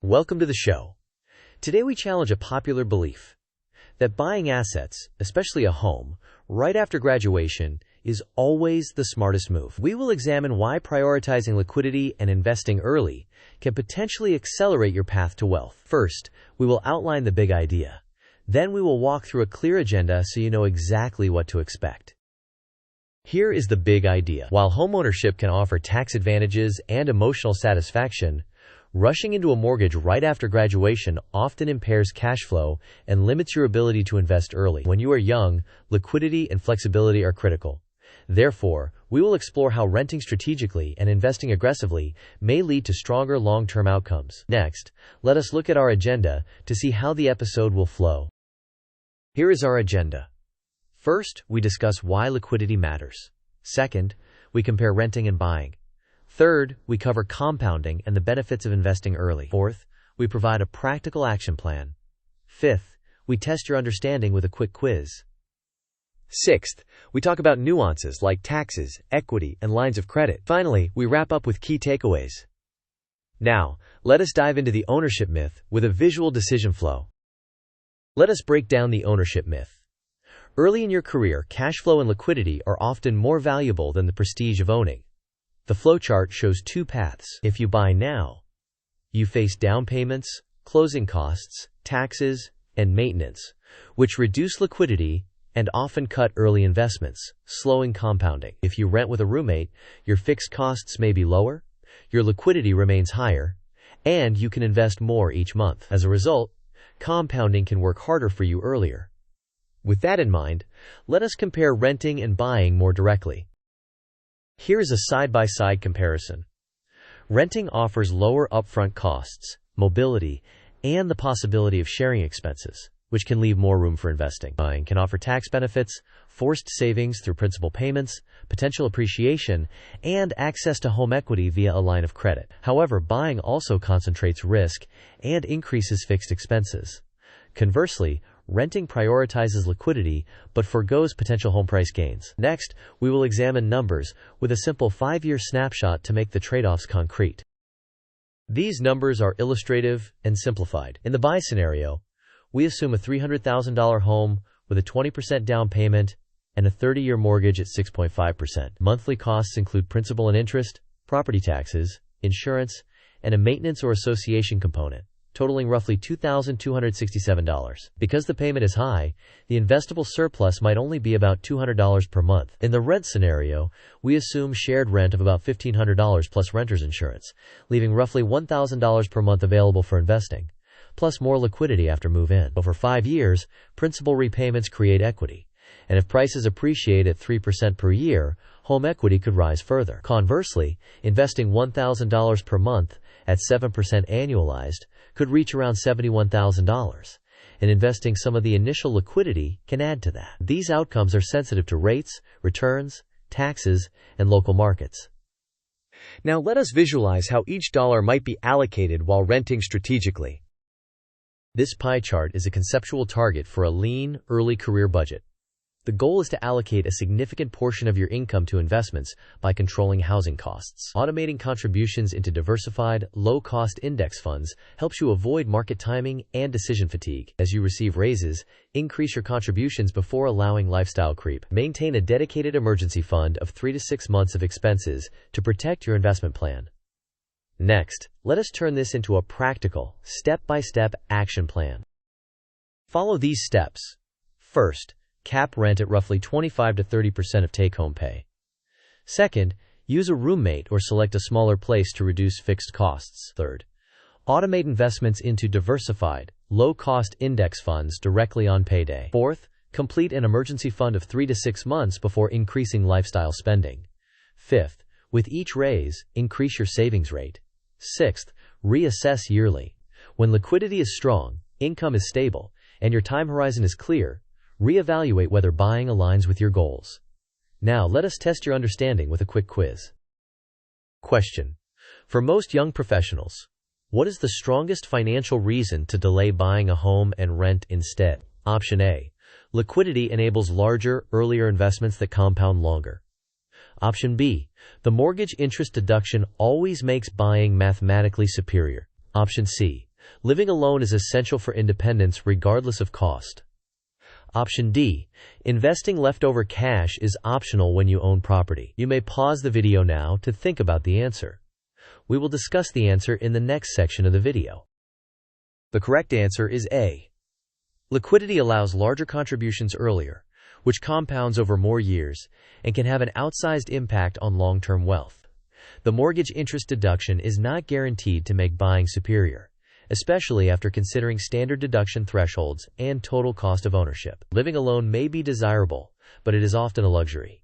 Welcome to the show. Today we challenge a popular belief that buying assets, especially a home, right after graduation is always the smartest move. We will examine why prioritizing liquidity and investing early can potentially accelerate your path to wealth. First, we will outline the big idea. Then we will walk through a clear agenda so you know exactly what to expect. Here is the big idea. While homeownership can offer tax advantages and emotional satisfaction, rushing into a mortgage right after graduation often impairs cash flow and limits your ability to invest early. When you are young, liquidity and flexibility are critical. Therefore, we will explore how renting strategically and investing aggressively may lead to stronger long-term outcomes. Next, let us look at our agenda to see how the episode will flow. Here is our agenda. First, we discuss why liquidity matters. Second, we compare renting and buying. Third, we cover compounding and the benefits of investing early. Fourth, we provide a practical action plan. Fifth, we test your understanding with a quick quiz. Sixth, we talk about nuances like taxes, equity, and lines of credit. Finally, we wrap up with key takeaways. Now, let us dive into the ownership myth with a visual decision flow. Let us break down the ownership myth. Early in your career, cash flow and liquidity are often more valuable than the prestige of owning. The flowchart shows two paths. If you buy now, you face down payments, closing costs, taxes, and maintenance, which reduce liquidity and often cut early investments, slowing compounding. If you rent with a roommate, your fixed costs may be lower, your liquidity remains higher, and you can invest more each month. As a result, compounding can work harder for you earlier. With that in mind, let us compare renting and buying more directly. Here is a side-by-side comparison. Renting offers lower upfront costs, mobility, and the possibility of sharing expenses, which can leave more room for investing. Buying can offer tax benefits, forced savings through principal payments, potential appreciation, and access to home equity via a line of credit. However, buying also concentrates risk and increases fixed expenses. Conversely, renting prioritizes liquidity but forgoes potential home price gains. Next, we will examine numbers with a simple 5-year snapshot to make the trade-offs concrete. These numbers are illustrative and simplified. In the buy scenario, we assume a $300,000 home with a 20% down payment and a 30-year mortgage at 6.5%. Monthly costs include principal and interest, property taxes, insurance, and a maintenance or association component, totaling roughly $2,267. Because the payment is high, the investable surplus might only be about $200 per month. In the rent scenario, we assume shared rent of about $1,500 plus renter's insurance, leaving roughly $1,000 per month available for investing, plus more liquidity after move-in. Over 5 years, principal repayments create equity, and if prices appreciate at 3% per year, home equity could rise further. Conversely, investing $1,000 per month at 7% annualized could reach around $71,000, and investing some of the initial liquidity can add to that. These outcomes are sensitive to rates, returns, taxes, and local markets. Now let us visualize how each dollar might be allocated while renting strategically. This pie chart is a conceptual target for a lean, early career budget. The goal is to allocate a significant portion of your income to investments by controlling housing costs. Automating contributions into diversified, low-cost index funds helps you avoid market timing and decision fatigue. As you receive raises, increase your contributions before allowing lifestyle creep. Maintain a dedicated emergency fund of 3 to 6 months of expenses to protect your investment plan. Next, let us turn this into a practical, step-by-step action plan. Follow these steps. First, cap rent at roughly 25 to 30% of take-home pay. Second, use a roommate or select a smaller place to reduce fixed costs. Third, automate investments into diversified, low-cost index funds directly on payday. Fourth, complete an emergency fund of 3 to 6 months before increasing lifestyle spending. Fifth, with each raise, increase your savings rate. Sixth, reassess yearly. When liquidity is strong, income is stable, and your time horizon is clear, reevaluate whether buying aligns with your goals. Now let us test your understanding with a quick quiz. Question: for most young professionals, what is the strongest financial reason to delay buying a home and rent instead? Option A: liquidity enables larger, earlier investments that compound longer. Option B: the mortgage interest deduction always makes buying mathematically superior. Option C: Living alone is essential for independence regardless of cost. Option D. Investing leftover cash is optional when you own property. You may pause the video now to think about the answer. We will discuss the answer in the next section of the video. The correct answer is A. Liquidity allows larger contributions earlier, which compounds over more years and can have an outsized impact on long-term wealth. The mortgage interest deduction is not guaranteed to make buying superior, especially after considering standard deduction thresholds and total cost of ownership. Living alone may be desirable, but it is often a luxury.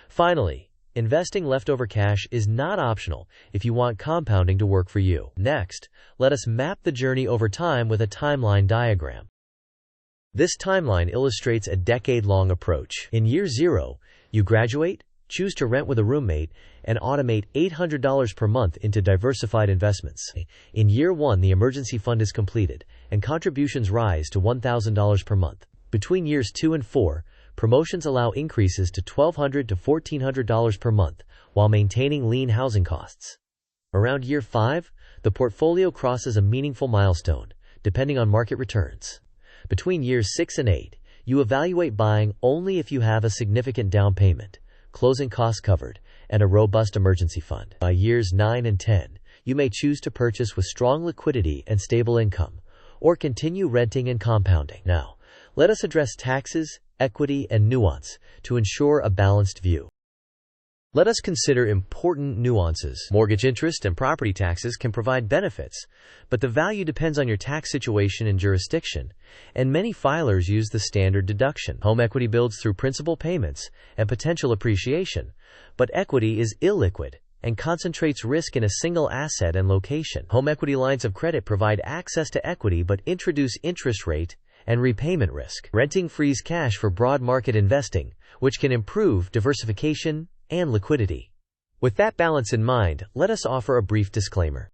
Finally, investing leftover cash is not optional if you want compounding to work for you. Next, let us map the journey over time with a timeline diagram. This timeline illustrates a decade-long approach. In year 0, you graduate, choose to rent with a roommate, and automate $800 per month into diversified investments. In year 1, the emergency fund is completed, and contributions rise to $1,000 per month. Between years 2 and 4, promotions allow increases to $1,200 to $1,400 per month, while maintaining lean housing costs. Around year 5, the portfolio crosses a meaningful milestone, depending on market returns. Between years 6 and 8, you evaluate buying only if you have a significant down payment, closing costs covered, and a robust emergency fund. By years 9 and 10, you may choose to purchase with strong liquidity and stable income, or continue renting and compounding. Now, let us address taxes, equity, and nuance to ensure a balanced view. Let us consider important nuances. Mortgage interest and property taxes can provide benefits, but the value depends on your tax situation and jurisdiction, and many filers use the standard deduction. Home equity builds through principal payments and potential appreciation, but equity is illiquid and concentrates risk in a single asset and location. Home equity lines of credit provide access to equity but introduce interest rate and repayment risk. Renting frees cash for broad market investing, which can improve diversification and liquidity. With that balance in mind, let us offer a brief disclaimer.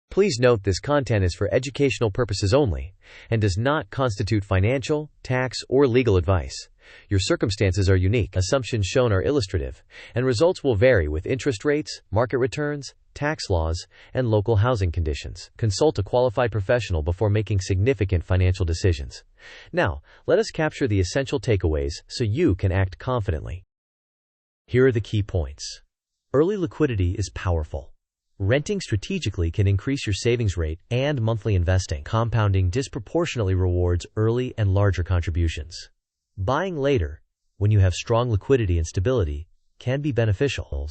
Please note this content is for educational purposes only and does not constitute financial, tax, or legal advice. Your circumstances are unique, assumptions shown are illustrative, and results will vary with interest rates, market returns, tax laws, and local housing conditions. Consult a qualified professional before making significant financial decisions. Now, let us capture the essential takeaways so you can act confidently. Here are the key points. Early liquidity is powerful. Renting strategically can increase your savings rate and monthly investing. Compounding disproportionately rewards early and larger contributions. Buying later, when you have strong liquidity and stability, can be beneficial.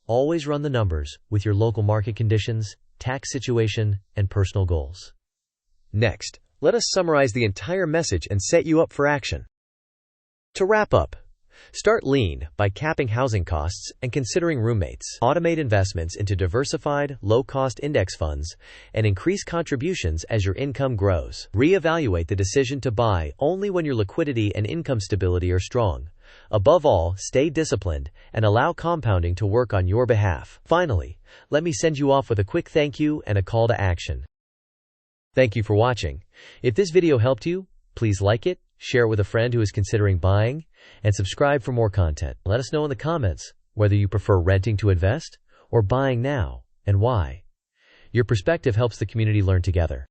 Always run the numbers with your local market conditions, tax situation, and personal goals. Next, let us summarize the entire message and set you up for action. To wrap up, start lean by capping housing costs and considering roommates. Automate investments into diversified, low-cost index funds and increase contributions as your income grows. Reevaluate the decision to buy only when your liquidity and income stability are strong. Above all, stay disciplined and allow compounding to work on your behalf. Finally, let me send you off with a quick thank you and a call to action. Thank you for watching. If this video helped you, please like it, share it with a friend who is considering buying, and subscribe for more content. Let us know in the comments whether you prefer renting to invest or buying now and why. Your perspective helps the community learn together.